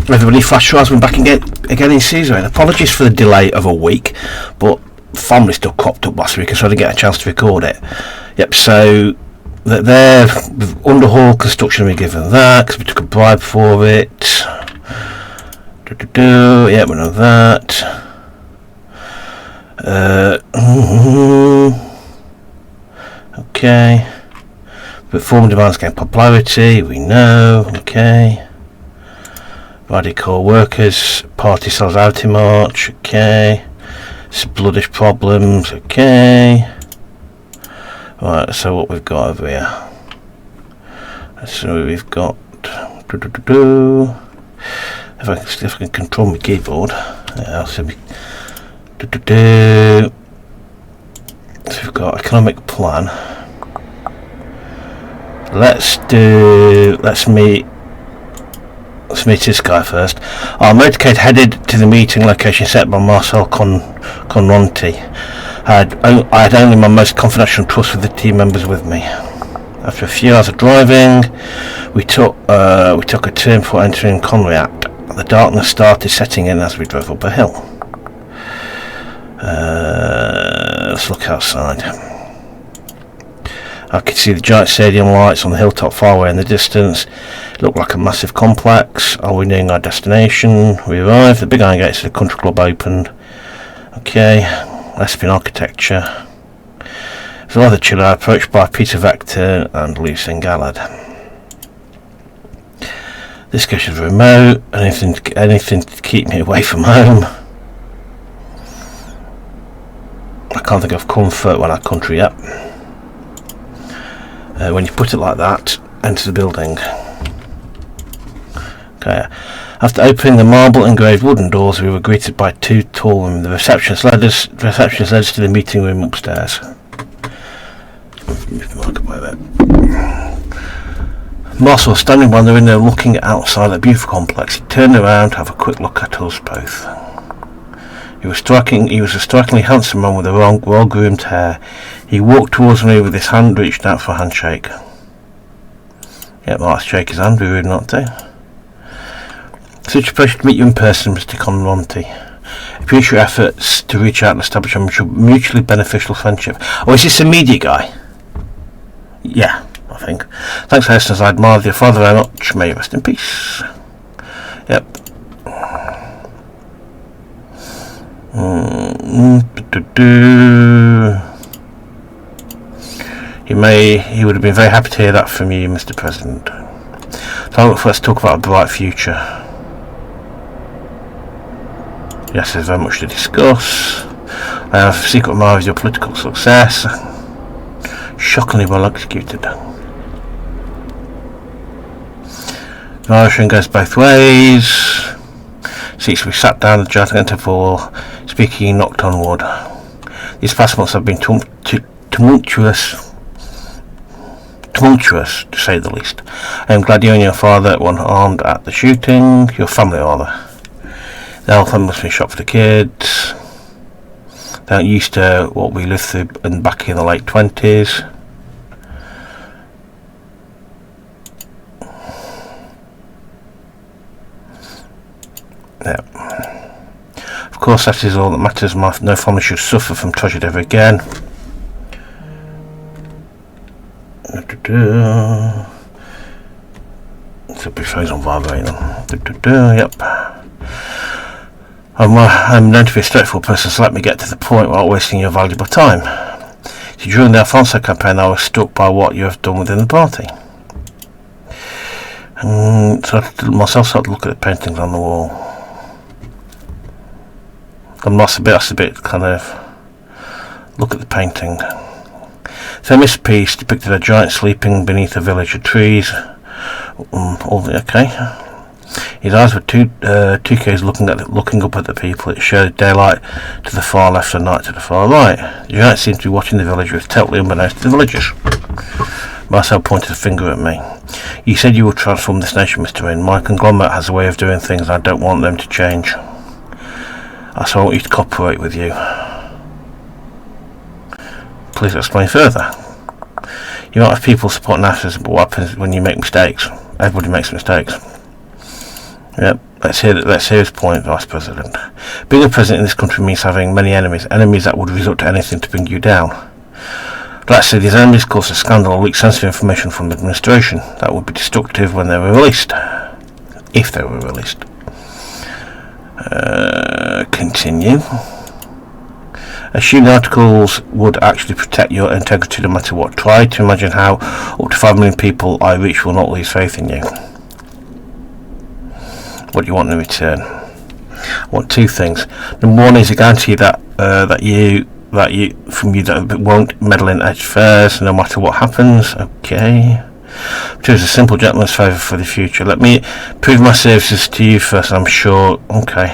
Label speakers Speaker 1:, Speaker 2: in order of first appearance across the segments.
Speaker 1: Everybody, Flash Rasman back again in season. Apologies for the delay of a week, but family stuff cropped up last week, so I didn't get a chance to record it. Yep, so they're underhaul construction, we given that because we took a bribe for it. Yeah, we know that. Okay. But formal demands gain popularity, we know. Okay. Radical workers, party solidarity march, okay. Bloodish problems, okay. Right, so what we've got over here. So we've got if I can control my keyboard. Yeah, so we've got economic plan. Let's meet this guy first. Our motorcade headed to the meeting location set by Marcel Conronti. I had only my most confidential and trustworthy team members with me. After a few hours of driving, we took a turn before entering Conriat. The darkness started setting in as we drove up a hill. Let's look outside. I could see the giant stadium lights on the hilltop far away in the distance. It looked like a massive complex. Are we nearing our destination? We arrived. The big iron gates of the country club opened. Okay, Lesbian architecture. It was rather chill. I approached by Peter Vector and Lucien Gallard. This case is remote. Anything to keep me away from home. I can't think of comfort when I country up. When you put it like that, enter the building. Okay. After opening the marble engraved wooden doors, we were greeted by two tall women. The receptionist led us to the meeting room upstairs. Marcel was standing by the window looking outside the beautiful complex. He turned around to have a quick look at us both. He was a strikingly handsome man with well-groomed hair. He walked towards me with his hand reached out for a handshake. Yeah, well, let's shake his hand, be rude not to. Such a pleasure to meet you in person, Mr. Conronti. I appreciate your efforts to reach out and establish a mutually beneficial friendship. Oh, is this a media guy? Yeah, I think. Thanks, Hastings. I admire your father very much. May you rest in peace. Yep. He would have been very happy to hear that from you, Mr. President. So let's talk about a bright future. Yes, there's very much to discuss. I have a secret admirer of your political success. Shockingly well executed. Irishman goes both ways. Seats we sat down at the giant interval, speaking knocked on wood. These past months have been tumultuous, to say the least. I am glad you and your father weren't harmed at the shooting. Your family, rather. The whole family must be shot for the kids. They aren't used to what we lived through back in the late 20s. Yeah. Of course, that is all that matters. No family should suffer from tragedy ever again. So be phones on vibrate then. Yep. I'm known to be a straightforward person, so let me get to the point without wasting your valuable time. So during the Alfonso campaign, I was struck by what you have done within the party. So I myself started to look at the paintings on the wall. And that's a bit kind of look at the painting. So this piece depicted a giant sleeping beneath a village of trees. Okay. His eyes were two Ks looking up at the people. It showed daylight to the far left and night to the far right. The giant seemed to be watching the villagers, totally unbeknownst to the villagers. Marcel pointed a finger at me. You said you would transform this nation, Mr. Wynne. My conglomerate has a way of doing things and I don't want them to change. So I want you to cooperate with you. Please explain further. You might have people supporting actors, but what happens when you make mistakes? Everybody makes mistakes. Yep. Let's hear his point, Vice President. Being a president in this country means having many enemies that would resort to anything to bring you down. Let's say these enemies cause a scandal or leak sensitive information from the administration. That would be destructive when they were released. If they were released. Continue. Assume the articles would actually protect your integrity no matter what. Try to imagine how up to 5 million people I reach will not lose faith in you. What do you want in return? I want 2 things. Number 1 is a guarantee that you won't meddle in affairs no matter what happens. Okay. 2 is a simple gentleman's favour for the future. Let me prove my services to you first, I'm sure. Okay.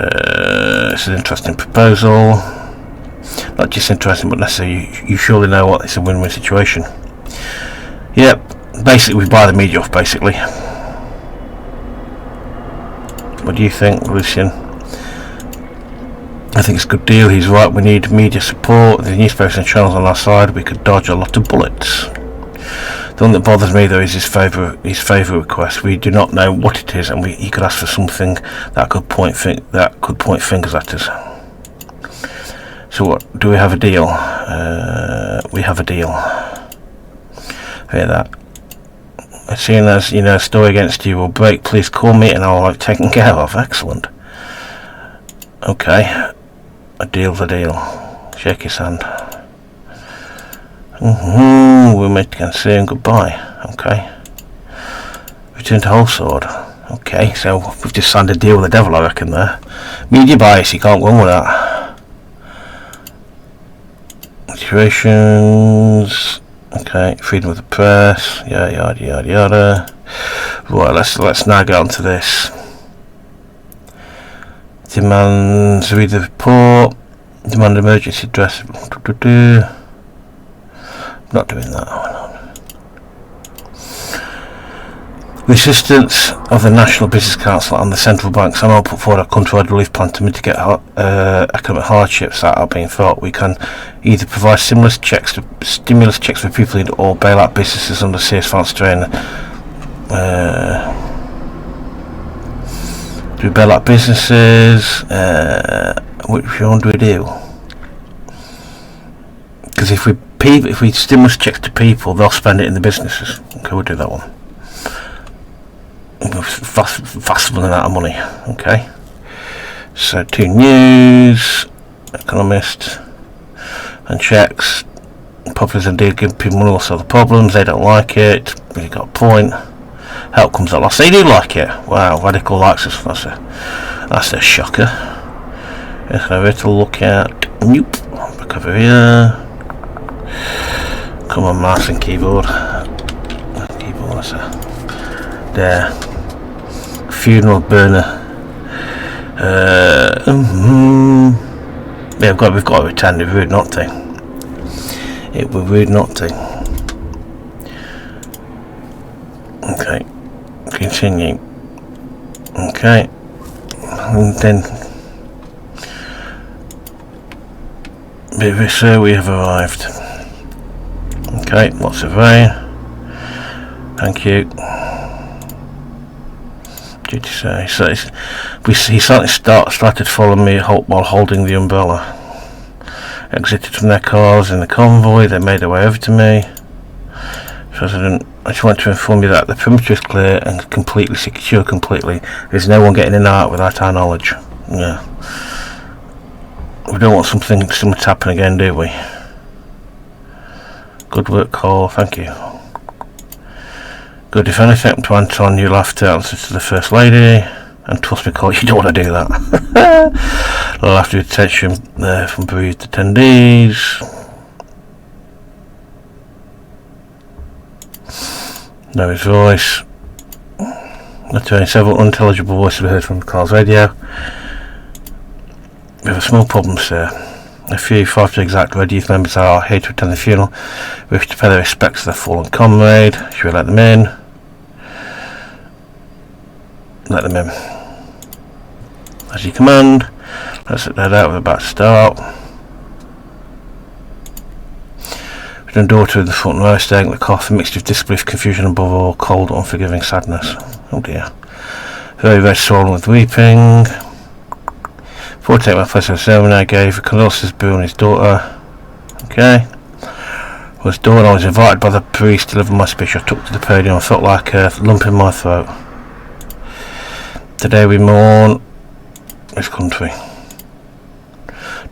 Speaker 1: It's an interesting proposal. Not just interesting, but necessarily you surely know what it's a win-win situation. Yep, basically we buy the media off, basically. What do you think, Lucian? I think it's a good deal. He's right, we need media support. The newspapers and channels on our side, we could dodge a lot of bullets. The one that bothers me though is his favour request. We do not know what it is, and he could ask for something that could point fingers at us. So what, do we have a deal? We have a deal. Hear that? As soon as a story against you will break, please call me and I'll have it taken care of. Excellent. Okay. A deal's a deal. Shake his hand. We'll meet again soon. Goodbye. Okay. Return to Wholesword. Okay, so we've just signed a deal with the devil, I reckon, there. Media bias, you can't go on with that. Situations. Okay, freedom of the press. Yada yada yada. Right, let's now get on to this. Demands, read the report. Demand emergency address. Not doing that. The assistance of the National Business Council and the central banks and all put forward a countrywide relief plan to mitigate economic hardships that are being felt. We can either provide stimulus checks for people in need or bail out businesses under serious financial strain. Do we bail out businesses? Which one do we do? Because if we stimulus checks to people, they'll spend it in the businesses. Okay, we'll do that one. Vast amount of money. Okay. So 2 news, Economist, and checks. Populism deal giving people money will solve the problems. They don't like it. You've got a point. Help comes at last. They do like it. Wow, Radical likes us. That's a shocker. Let's have it to look at. Nope. Back over here. Come on, mouse and keyboard. Keyboard, there. Funeral burner. Yeah, we've got to return. It's rude not to. It would rude not to. Okay. Continue. Okay. And then sir, we have arrived. Okay, lots of rain. Thank you. Did you say? So he certainly started following me while holding the umbrella. Exited from their cars in the convoy. They made their way over to me. President, I just want to inform you that the perimeter is clear and completely secure. There's no one getting in and out without our knowledge. Yeah. We don't want something similar to happen again, do we? Good work, Cole. Thank you. Good. If anything to Anton, you'll have to answer to the First Lady. And trust me, Cole, you don't want to do that. I'll have to detention there from bereaved attendees. Know his voice. Several unintelligible voices were heard from Carl's radio. We have a small problem, sir. A few, 5 to exact, Red Youth members are here to attend the funeral. We wish to pay their respects to their fallen comrade. Should we let them in? Let them in. As you command. Let's let that out. We're about to start. We The daughter of the front row, staring at the coffin, mixed with disbelief, confusion, above all, cold, unforgiving sadness. Oh dear. Very red, swollen with weeping. Before I take my place in the ceremony, I gave condolences to Boo and his daughter. Okay. It was dawn. I was invited by the priest to deliver my speech. I took to the podium. I felt like a lump in my throat. Today we mourn this country.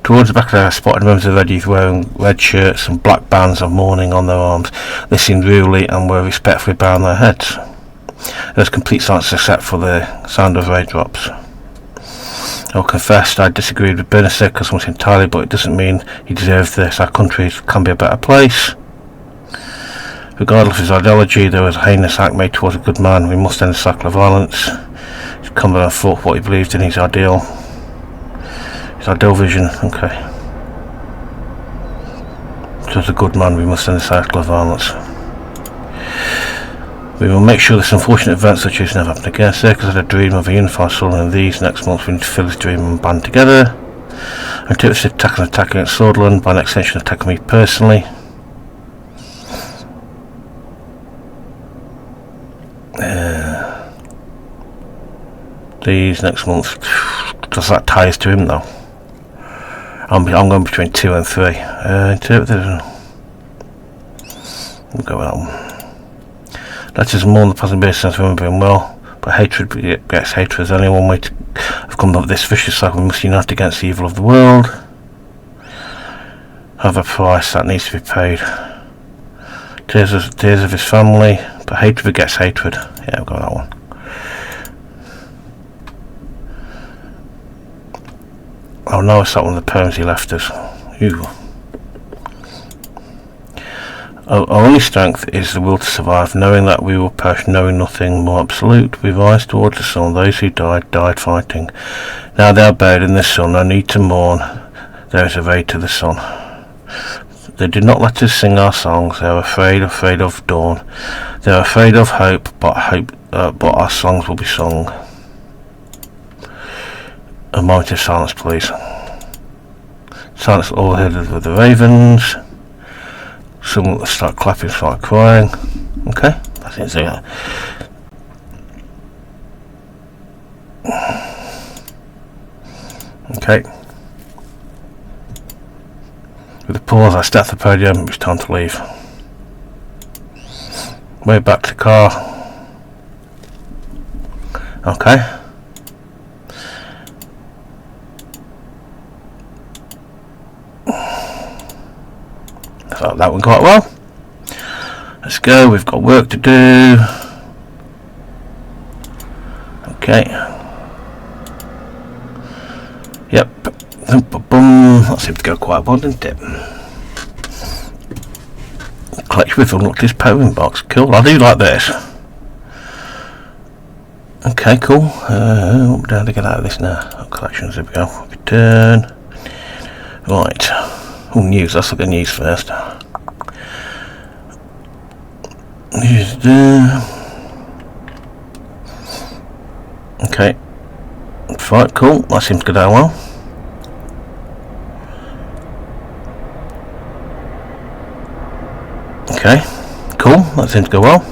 Speaker 1: Towards the back of there I spotted members of the Red Youth wearing red shirts and black bands of mourning on their arms. They seemed really and were respectfully bowing their heads. There was complete silence except for the sound of raindrops. I confessed I disagreed with Bernasek almost entirely, but it doesn't mean he deserves this. Our country can be a better place. Regardless of his ideology, there was a heinous act made towards a good man. We must end the cycle of violence. His Cumberland fought what he believed in, his ideal vision. Okay. So as a good man, we must end the cycle of violence. We will make sure this unfortunate event such as never happen again. Circus had a dream of a unified Sunderland, and these next months we need to fill his dream and band together. And tips to attack against Sunderland, by an extension attacking me personally. These next months, does that ties to him though? I'm going between 2 and 3. We'll go with that one. Let us mourn the present basis of remembering well, but hatred begets hatred. There's only one way to have come up with this vicious cycle. We must unite against the evil of the world. Have a price that needs to be paid. Tears of his family, but hatred begets hatred. Yeah, I'll go with that one. Oh no, it's that one of the poems he left us. Ew. Our only strength is the will to survive, knowing that we will perish, knowing nothing more absolute. We rise towards the sun. Those who died fighting. Now they are buried in the sun. No need to mourn. There is a way to the sun. They did not let us sing our songs. They are afraid of dawn. They are afraid of hope, but our songs will be sung. A moment of silence, please. Silence all heard of the ravens. Some start clapping, start crying. Okay, that's it. So, okay. With a pause, I stepped the podium. It was time to leave. Way back to the car. Okay. Felt that one quite well. Let's go, we've got work to do. Okay. Yep. That seemed to go quite well, didn't it? Collection with unlocked his poem box. Cool, I do like this. Okay, cool. How do I get out of this now? Collections, there we go. Return. Right. Oh, news. Let's look at news first. News there. Okay. Right, cool. That seems to go down well. Okay. Cool. That seems to go well.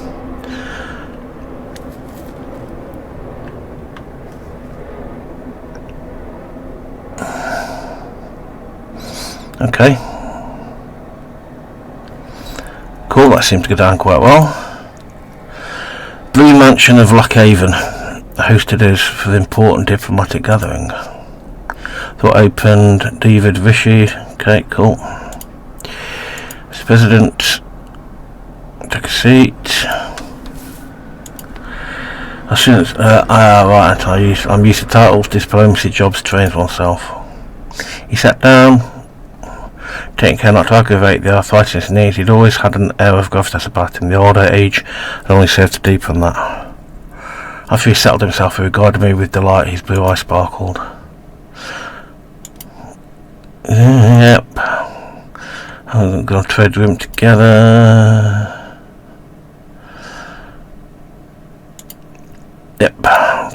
Speaker 1: Okay. Cool, that seemed to go down quite well. Blue Mansion of Lockhaven hosted us for the important diplomatic gathering. Thought opened David Vichy. Okay, cool. Mr. President, take a seat. As soon as right, I'm used to titles. Diplomacy jobs trains oneself. He sat down. Taking care not to aggravate the arthritis in his knees, he'd always had an air of gravitas about him. The older age had only served to deepen that. After he settled himself, he regarded me with delight. His blue eyes sparkled. Yep. I'm going to trade room together. Yep.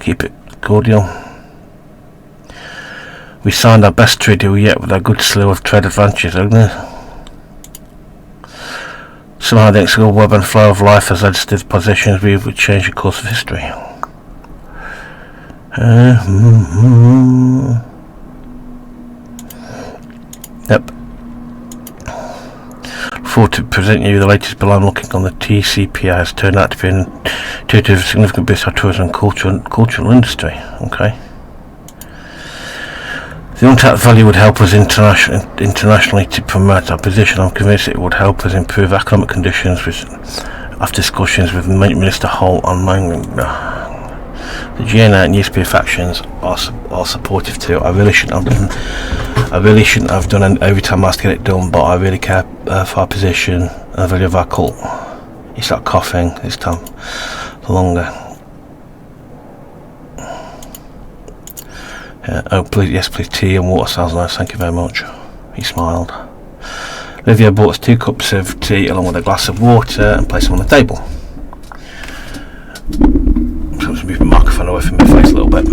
Speaker 1: Keep it cordial. We signed our best trade deal yet with a good slew of trade advantages, hasn't it? Somehow the inexorable web and flow of life has led us to the positions we would change the course of history. Yep. Forward to present you the latest bill I'm looking on. The TCPI has turned out to be a significant boost to our tourism and cultural industry. Okay. The untapped value would help us internationally to promote our position. I'm convinced it would help us improve economic conditions after discussions with Minister Holt on mining. The GNA newspaper factions are supportive too. I really shouldn't have done every time I have to get it done, but I really care for our position and the value of our cult. He started coughing this time longer. Oh please, yes please, tea and water sounds nice, thank you very much. He smiled. Olivia brought us 2 cups of tea along with a glass of water and placed them on the table. So let's move the microphone away from my face a little bit.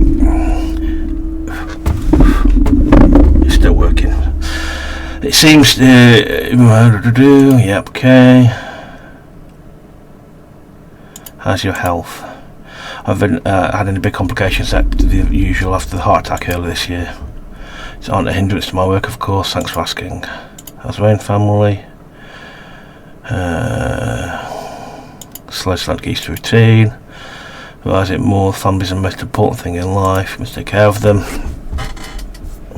Speaker 1: It's still working. It seems yep, okay. How's your health? I've been, had any big complications except the usual after the heart attack earlier this year. It's not a hindrance to my work, of course, thanks for asking. How's the Rain family? Slow Easter routine. Realize it more, family's the most important thing in life, you must take care of them.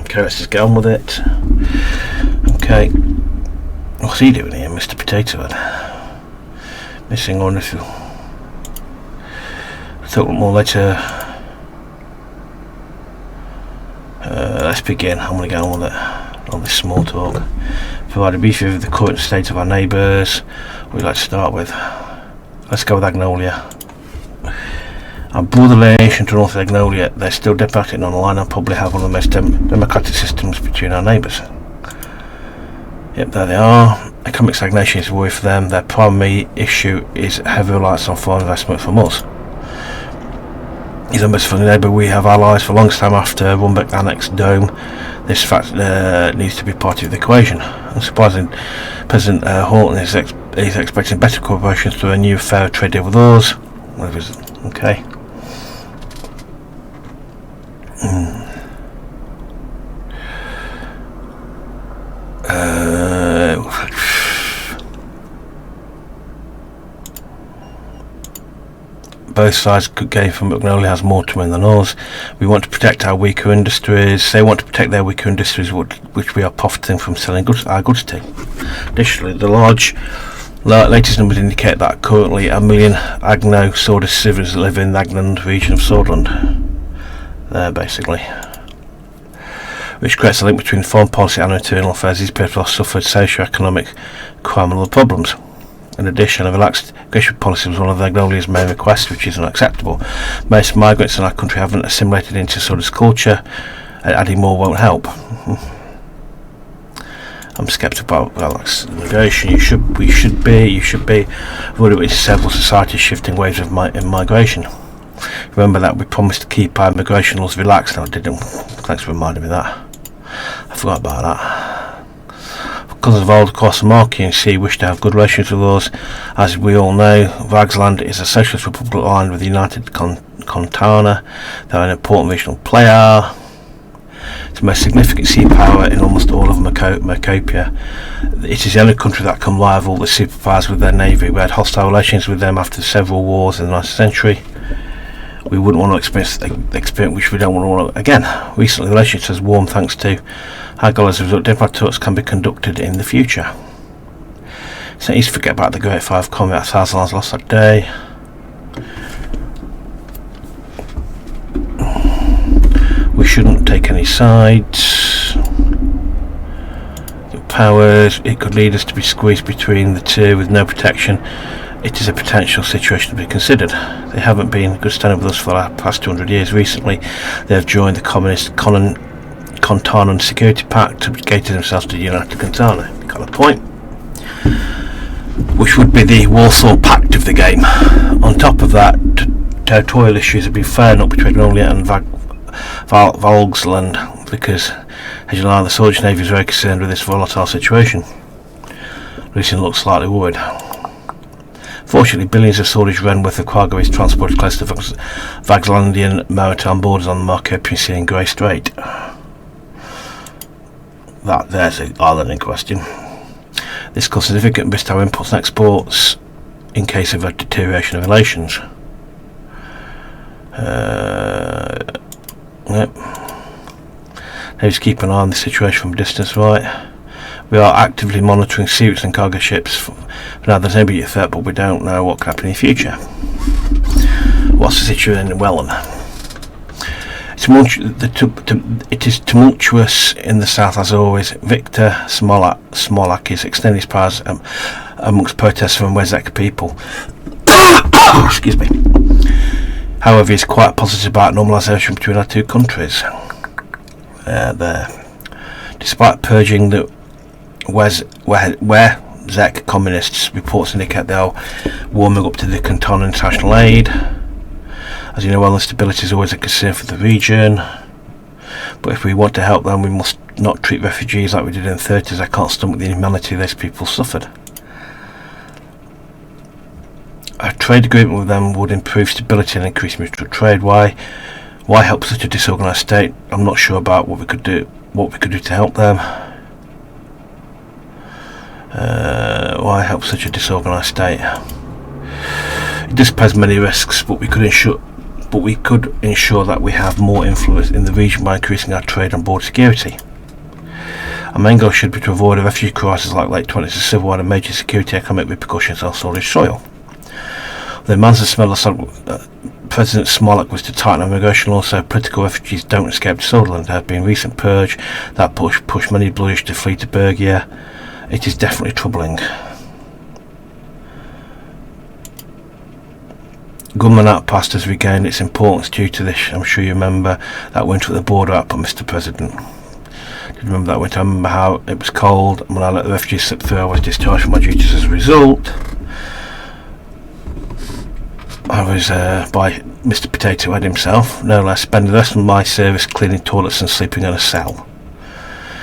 Speaker 1: Okay, let's just get on with it. Okay. What's he doing here, Mr. Potato Head? Missing on if you talk more later. Let's begin. I'm going to get on with it. All this small talk. Provide a brief view of the current state of our neighbours. What would you like to start with? Let's go with Agnolia. Our brother relation to North Agnolia, they're still democratic and online and probably have one of the most democratic systems between our neighbours. Yep, there they are. Economic stagnation is a worry for them. Their primary issue is heavy reliance on foreign investment from us. He's a most friendly neighbour. We have allies for a long time after Rumbek annexed Dome. This fact needs to be part of the equation. Unsurprisingly, President Horton is expecting better cooperation through a new fair trade deal with us. Okay. Both sides could gain from Magnolia has more to win than us. We want to protect our weaker industries. They want to protect their weaker industries, which we are profiting from selling our goods to. Additionally, the latest numbers indicate that currently 1 million Agno Swordist civilians live in the Agland region of Swordland. There, basically. Which creates a link between foreign policy and internal affairs. These people have suffered socio-economic crime and other problems. In addition, a relaxed immigration policy was one of Agnolia's main requests, which is unacceptable. Most migrants in our country haven't assimilated into Swordist culture, and adding more won't help. I'm sceptical about relaxed immigration. You should be. I've already witnessed several societies shifting waves of migration. Remember that we promised to keep our immigration laws relaxed, and I didn't. Thanks for reminding me that. I forgot about that. Because of old across the Marquis Sea wish to have good relations with us. As we all know, Vagsland is a socialist republic aligned with the United Contana. They're an important regional player. It's the most significant sea power in almost all of Macopia. It is the only country that can rival the superpowers with their navy. We had hostile relations with them after several wars in the 19th century. We wouldn't want to experience which we don't want to again. Recently, the relationship has warmed thanks to Hagel. As a result, diplomatic talks can be conducted in the future. So easy to forget about the Great Five combat 1,000 lives lost that day. We shouldn't take any sides. The powers, it could lead us to be squeezed between the two with no protection. It is a potential situation to be considered. They haven't been good standing with us for the past 200 years. Recently, they have joined the communist Contanan Security Pact to gated themselves to the United Contana. Got a point. Which would be the Warsaw Pact of the game. On top of that, territorial issues have been flaring up between Magnolia and Valgsland because, as you know, the Swordist Navy is very concerned with this volatile situation. Lucian looks slightly worried. Fortunately, billions of Swedish ren worth of cargo is transported close to the Vaglandian maritime borders on the Markopian Sea and Grey Strait. There's the island in question. This caused significant risk to our imports and exports in case of a deterioration of relations. Yep. Now just keep an eye on the situation from a distance, right? We are actively monitoring seaports and cargo ships. Now there's no immediate threat, but we don't know what can happen in the future. What's the situation in Welland? It is tumultuous in the south as always. Viktor Smolak is extending his powers amongst protests from Wesek people. Excuse me. However, he's quite positive about normalisation between our two countries. Despite purging the Wesek communists, reports indicate they are warming up to the Canton international aid. As you know, well, stability is always a concern for the region, but if we want to help them, we must not treat refugees like we did in the 30s. I can't stomach the inhumanity those people suffered. A trade agreement with them would improve stability and increase mutual trade. Why help such a disorganised state? I'm not sure about what we could do to help them. Why help such a disorganised state? It does pose many risks, but we could ensure that we have more influence in the region by increasing our trade and border security. Our main goal should be to avoid a refugee crisis like late 20s, a civil war and major security economic repercussions on Swedish soil. The demands of President Smolak was to tighten immigration laws so political refugees don't escape to Sutherland. There have been recent purge that pushed many Bluish to flee to Bergia. It is definitely troubling. Government outpost has regained its importance due to this. I'm sure you remember that winter at the border outpost, Mr. President. Do you remember that winter? I remember how it was cold, and when I let the refugees slip through, I was discharged from my duties as a result. I was by Mr. Potato Head himself, no less, spending the rest of my service cleaning toilets and sleeping in a cell.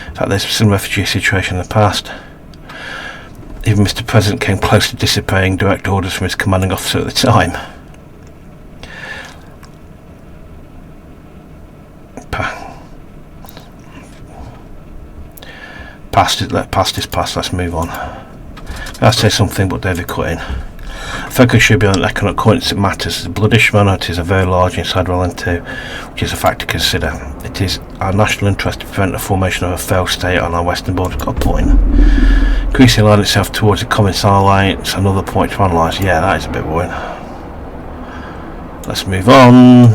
Speaker 1: In fact, there's some refugee situation in the past. Even Mr. President came close to disobeying direct orders from his commanding officer at the time. Past is past, let's move on. I'll say something, but David cut in. Focus should be on economic currency matters. The Bloodish minorities are very large inside Welland too, which is a fact to consider. It is our national interest to prevent the formation of a failed state on our western border. Got a point. Increasingly align itself towards a common alliance, another point to analyse. Yeah, that is a bit worrying. Let's move on.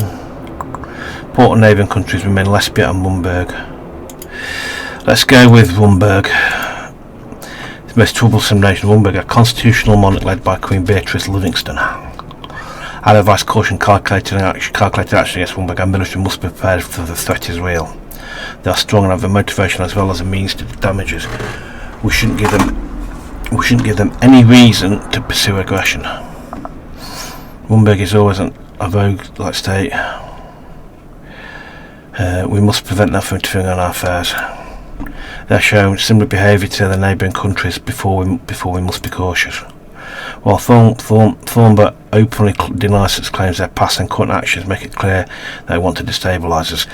Speaker 1: Port and neighbouring countries remain Lesbia and Rumburg. Let's go with Rumburg. The most troublesome nation, Rumburg, a constitutional monarch led by Queen Beatrice Livingston. I'd advise caution calculated action against Rumburg. Our military must be prepared for the threat is real. They are strong and have the motivation as well as the means to damage us. We shouldn't give them any reason to pursue aggression. Rumburg is always a rogue-like state. We must prevent them from interfering on our affairs. They are showing similar behaviour to their neighbouring countries before we must be cautious. While Thornburg openly denies such claims, their past and current actions make it clear they want to destabilise us.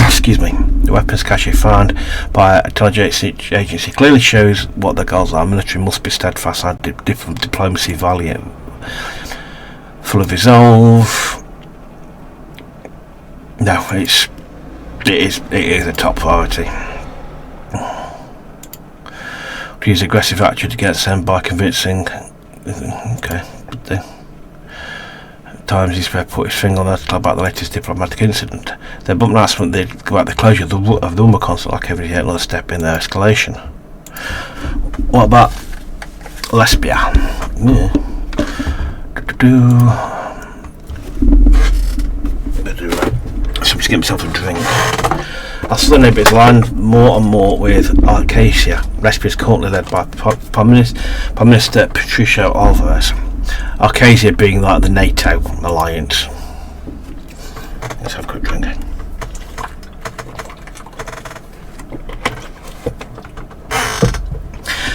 Speaker 1: Excuse me. The weapons cache found by an intelligence agency clearly shows what their goals are. Military must be steadfast and diplomacy valiant, full of resolve. No, it is a top priority. To use aggressive attitude against them by convincing. Okay, good thing. At times he's put his finger on that about the latest diplomatic incident. Their bump announcement about the closure of the Roma consulate like every yet another step in their escalation. What about Lesbia? Yeah. Somebody's getting himself a drink. Our southern neighbour is aligned more and more with Alsace. Lesbia is currently led by Prime Minister Patricio Alvarez. Alsace being like the NATO alliance. Let's have a quick drink.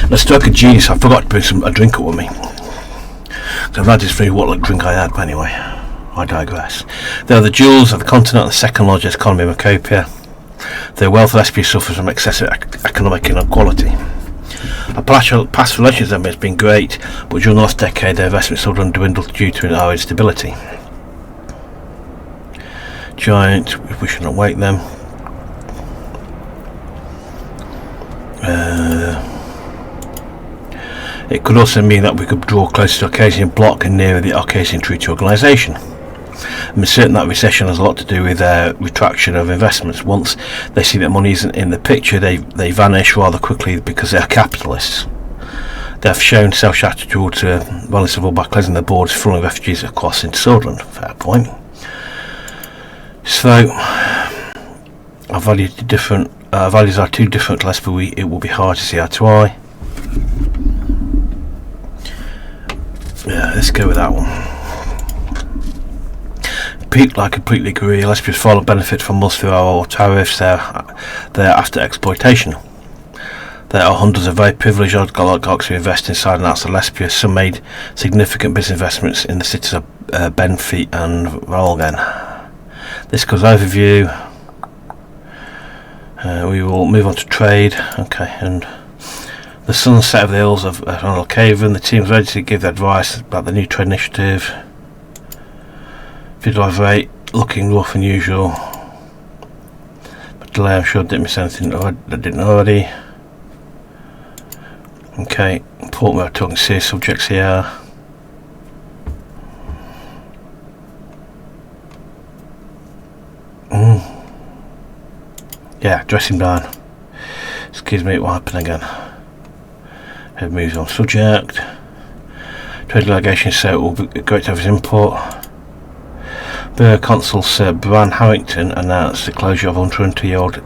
Speaker 1: Let's talk a genius. I forgot to bring a drink up with me. So that is through what drink I had, but anyway, I digress. They are the jewels of the continent and the second largest economy of Macopia. Their wealth of Lesbia suffers from excessive economic inequality. Our past relations with them has been great, but during the last decade their investments have dwindled due to our instability. Giant, we should not wake them. It could also mean that we could draw closer to Arcasian bloc and nearer the Arcasian Treaty Organisation. I'm certain that recession has a lot to do with their retraction of investments. Once they see that money isn't in the picture, they vanish rather quickly because they are capitalists. They have shown selfish attitude towards Wellingsford by closing their borders, funneling refugees across into Sutherland. Fair point. So, our values are too different to us, but it will be hard to see eye to eye. Yeah, let's go with that one. I completely agree. Lesbia's father benefit from us through our tariffs. They're after exploitation. There are hundreds of very privileged oligarchs who invest inside and outside Lesbia. Some made significant business investments in the cities of Benfleet and Ralgan. This goes overview. We will move on to trade. Okay, and the sunset of the hills of Ronald Caven. The team's ready to give their advice about the new trade initiative. Video rate looking rough and usual. But delay, I'm sure I didn't miss anything I didn't already. Okay, important we are talking serious subjects here. Yeah, dressing down. Excuse me, what happened again? It moves on subject. Trade delegation said it will be great to have his input. The Consul Sir Bran Harrington announced the closure of 120-year-old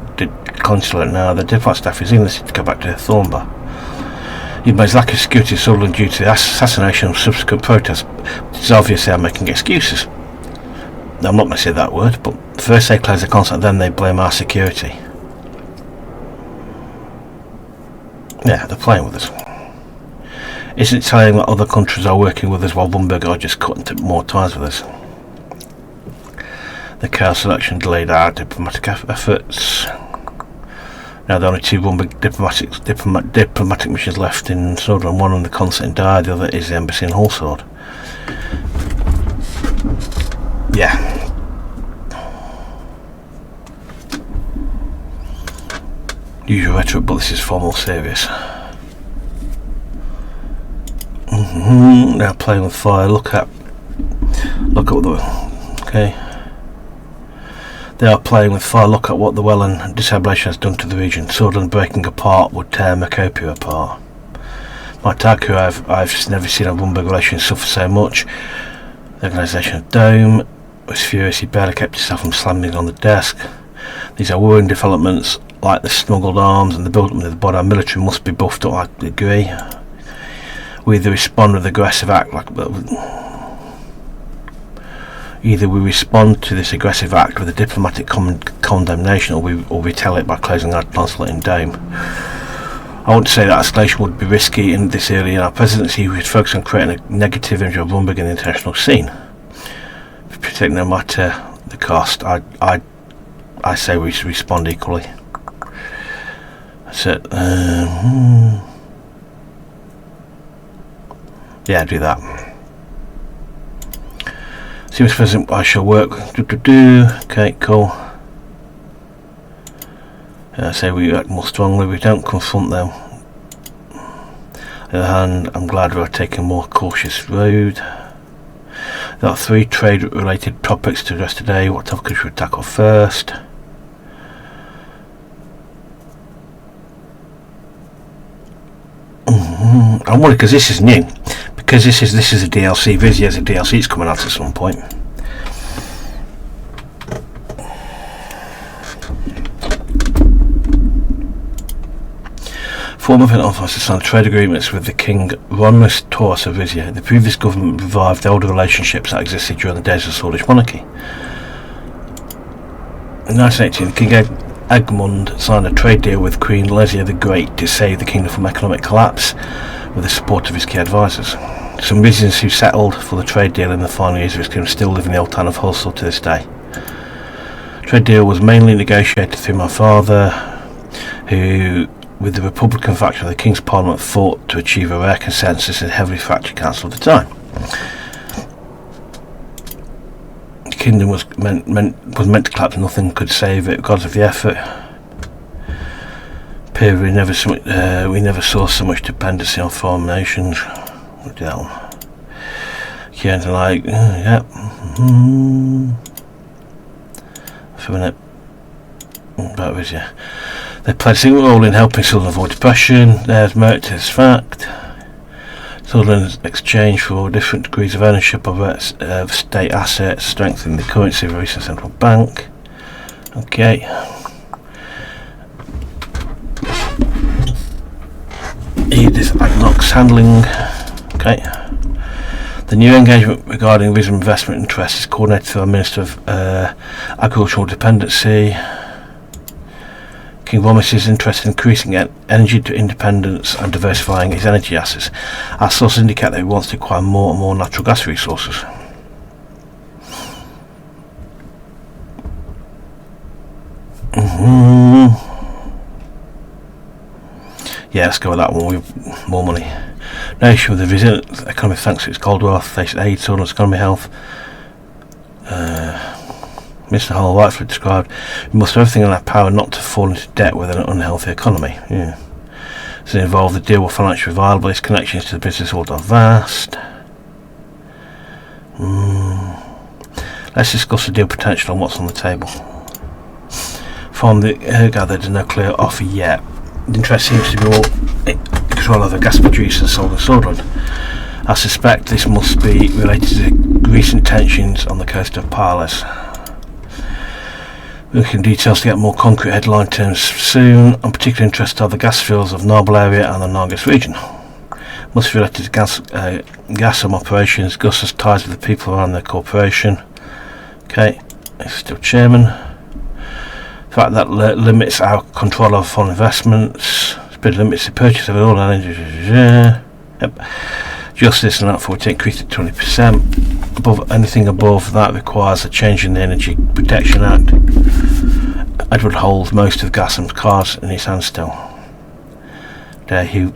Speaker 1: consulate. Now the diplomat staff is enlisted to go back to Thornbar. He made lack of security in Sutherland due to the assassination and subsequent protests. It's obvious they are making excuses. Now, I'm not going to say that word, but first they close the consulate, then they blame our security. Yeah, they're playing with us. Isn't it telling that other countries are working with us while Bunberg are just cutting more ties with us? The chaos election delayed our diplomatic efforts. Now there are only two Bunberg diplomatic missions left in Sutherland. One on the consulate in Dyer, the other is the embassy in Hulsord. Yeah. Usual rhetoric, but this is far more serious. Now playing with fire. Look at what the okay. They are playing with fire. Look at what the Welland disabulation has done to the region. Sutherland breaking apart would tear Macopia apart. My tag, who I've never seen a Bunberg relation suffer so much. The organisation of Dome was furious. He barely kept himself from slamming on the desk. These are worrying developments, like the smuggled arms and the build-up of the body. Our military must be buffed up. I agree. We either respond with aggressive act, either we respond to this aggressive act with a diplomatic condemnation, or we retaliate by closing our consulate in Dome. I want to say that escalation would be risky in this early in our presidency. We would focus on creating a negative image of Bunberg in the international scene. Protecting no matter the cost. I say we should respond equally. That's it. Yeah, do that. See, Mr. President, I shall work. Okay, cool. I say we act more strongly. We don't confront them. On the other hand, I'm glad we are taking a more cautious road. There are 3 trade-related topics to address today. What topics should we tackle first? I'm worried because this is new. Because this is a DLC. Vizzy has a DLC. It's coming out at some point. Former event officers signed trade agreements with the King Romulus Taurus of Vizia. The previous government revived the older relationships that existed during the days of the Swedish monarchy. In 1918, King Egmund signed a trade deal with Queen Lesia the Great to save the kingdom from economic collapse with the support of his key advisors. Some residents who settled for the trade deal in the final years of its kingdom still live in the old town of Hussel to this day. The trade deal was mainly negotiated through my father, who, with the Republican faction of the King's Parliament, fought to achieve a rare consensus in the heavily fractured council of the time. The kingdom was meant to collapse. Nothing could save it because of the effort. We never saw so much dependency on foreign nations. Yeah, like, yeah. For a minute. That was, yeah. They played a single role in helping Sutherland avoid depression. There's merit to this fact. Sutherland's exchange for different degrees of ownership of state assets, strengthening the currency of a recent central bank. Okay. Edith Adnock's handling. Okay. The new engagement regarding reasonable investment interests is coordinated through our Minister of Agricultural Dependency. King Romis is interested in increasing energy independence and diversifying his energy assets. Our sources indicate that he wants to acquire more and more natural gas resources. Yeah, let's go with that one with more money. Nation with a resilient economy thanks to its cold wealth, they should aid Sutherland's economy health. Mr. Hall rightfully described, we must do everything in our power not to fall into debt with an unhealthy economy. Yeah. Does it involve the deal with financially viable? Its connections to the business world are vast. Let's discuss the deal potential and what's on the table. From the gathered, no clear offer yet. The interest seems to be all in control of the gas producers sold in Sutherland. I suspect this must be related to recent tensions on the coast of Parles. We're looking in details to get more concrete headline terms soon. I'm particularly interested in the gas fields of Narble area and the Nargis region. Must be related to Gassam operations. Gus has ties with the people around their corporation. Okay, he's still chairman. The fact that limits our control of foreign investments. It limits the purchase of all energy. Yep. Justice and that for to increase to 20%. Anything above that requires a change in the Energy Protection Act. Edward holds most of Gassam's cards in his hands still. There he.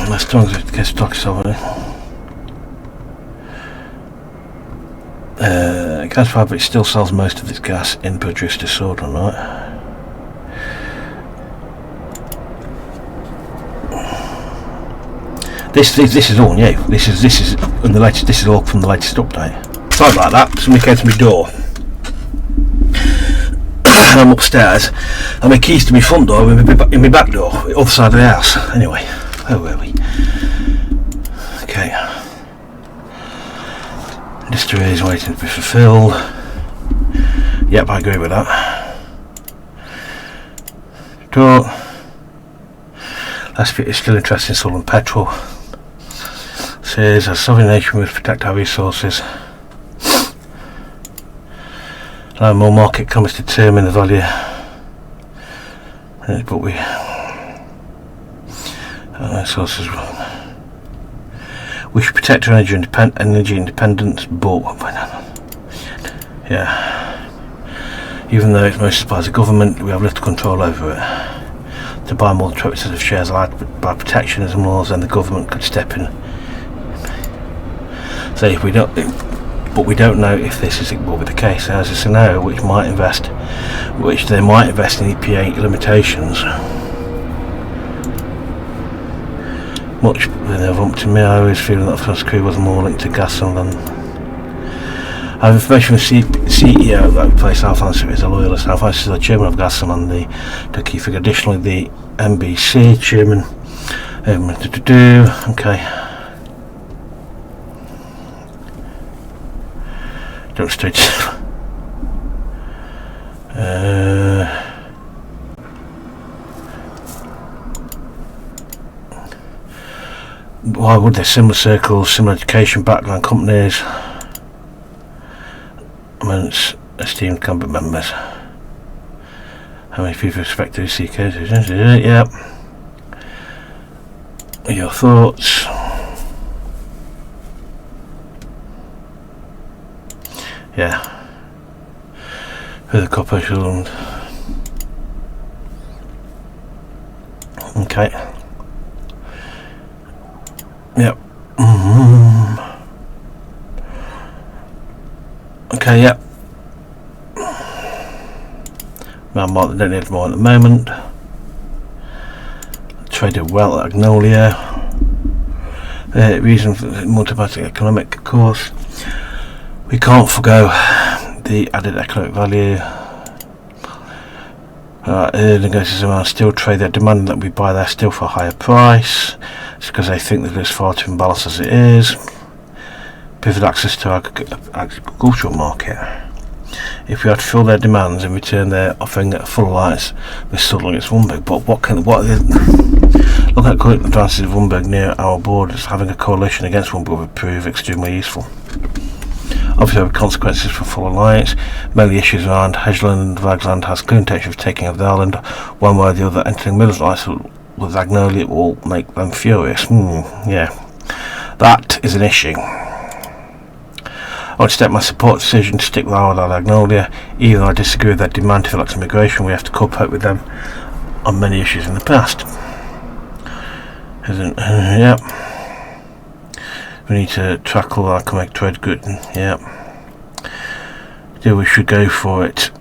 Speaker 1: Let's talk over there. Gas Fabric still sells most of its gas in produced to Sutherland, right? This is all new. This is in the latest. This is all from the latest update. Sorry about that. Somebody came to my door. I'm upstairs, and my keys to my front door in my back door, other side of the house. Anyway, where were we? Okay. Industry is waiting to be fulfilled. Yep, I agree with that. Door. Last bit is still interested in Sutherland Petrol. Says a sovereign nation must protect our resources. Allow more market commerce to determine the value. But we resources. We should protect our energy independence, but yeah. Even though it's mostly supplies the government, we have little control over it. To buy more than 20% of shares allowed by protectionism laws, then the government could step in. So if we don't, but we don't know if this will be the case. There's a scenario which they might invest in EPA limitations. Much up to me, I always feel that First Crew was more linked to Gasson than. I have information from CEO of that place. South Answer is a loyalist. South Answer is the chairman of Gasson and the key figure. Additionally, the NBC chairman. Okay. Don't stage. Why would they? Similar circles, similar education background companies, amongst esteemed cabinet members. How many people expect to see cases? Yep. Your thoughts? Yeah. For the corporation. Okay. Yep. Okay, yep. Well, they don't need more at the moment. Traded well at Agnolia. Reason for multiplicative economic, of course. We can't forgo the added economic value. Negotiators around steel trade, they're demanding that we buy their steel for a higher price. It's because they think that it's far too imbalanced as it is. Pivot access to our agricultural market. If we had to fill their demands, in return they're offering a full alliance with Sutherland against Wunberg. But look at current advances of Wunberg near our borders. Having a coalition against Wunberg would prove extremely useful. Obviously there are consequences for full alliance. Mainly issues around Hedgeland and Vagsland has clear intention of taking over the island. One way or the other, entering military alliance with Agnolia will make them furious. Yeah, that is an issue. I would step my support decision to stick with our Agnolia. Even though I disagree with their demand to relax immigration, we have to cooperate with them on many issues in the past. Yep. We need to tackle our economic trade good. Yep. Yeah, we should go for it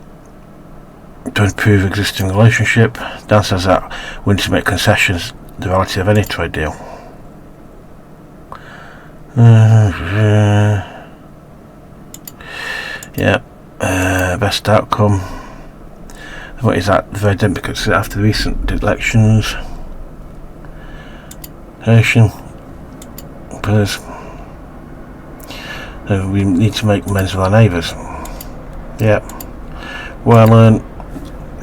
Speaker 1: to improve existing relationship. Dan says that we need to make concessions the reality of any trade deal. Yeah, best outcome. What is that? Very democratic after the recent elections. Nation. Please. We need to make amends with our neighbours. Yeah. Well,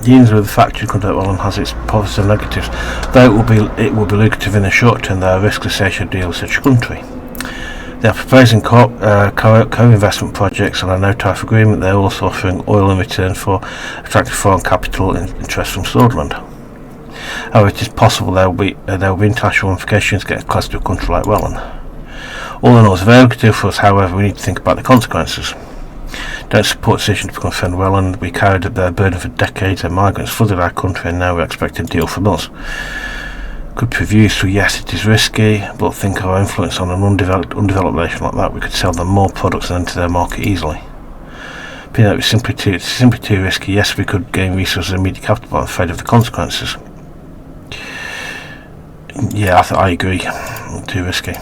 Speaker 1: dealings with the factory conduct well has its positives and negatives. Though it will be lucrative in the short term, there are risks associated with dealing with such a country. They are proposing co-investment projects on a no-tariff agreement. They are also offering oil in return for attractive foreign capital interest from Sutherland. However, it is possible there will be international ramifications getting close to a country like Welland. All in all, it's very lucrative for us. However, we need to think about the consequences. Don't support decision to become friend Welland. We carried their burden for decades. Their migrants flooded our country, and now we're expecting a deal from us. Could prove useful, yes, it is risky, but think of our influence on an undeveloped nation like that. We could sell them more products and enter their market easily. Being that it's simply too risky, yes, we could gain resources and immediate capital, but I'm afraid of the consequences. Yeah, I agree. Too risky.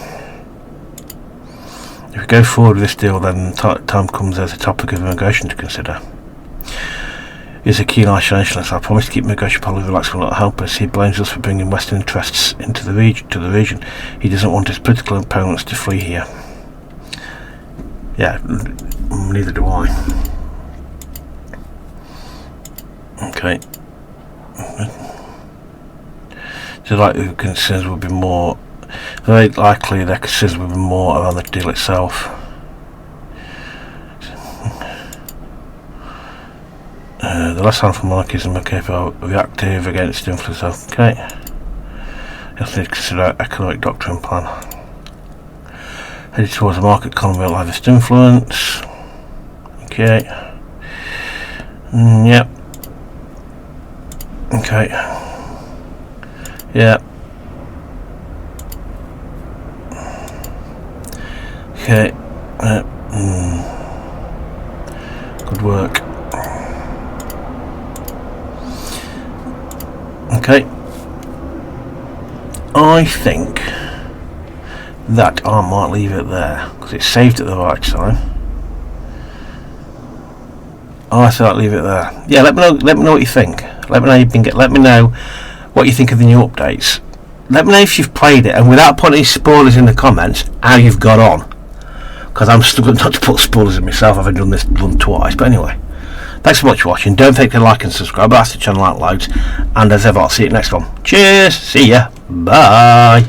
Speaker 1: If we go forward with this deal, then time comes there's a topic of immigration to consider. He's a keen Irish nationalist. I promise to keep immigration policy relaxed will not help us. He blames us for bringing Western interests into the region. He doesn't want his political opponents to flee here. Yeah, neither do I. Okay. So likely concerns will be more. Very likely their concerns will be more around the deal itself. The less harmful monarchism are capable of reactive against influence. Okay. You also need to consider our economic doctrine plan. Headed towards a market economy will have this influence. Okay. Yep. Okay. Yeah. Okay. Good work. Okay. I think that I might leave it there because it's saved at the right time. I thought I'd leave it there. Yeah, let me know what you think. Let me know what you think of the new updates. Let me know if you've played it, and without putting any spoilers in the comments, how you've got on. Because I'm struggling not to put spoilers in myself. I've done this one twice, but anyway. Thanks so much for watching. Don't forget to like and subscribe. That's the channel out loads. And as ever, I'll see you next one. Cheers. See ya. Bye.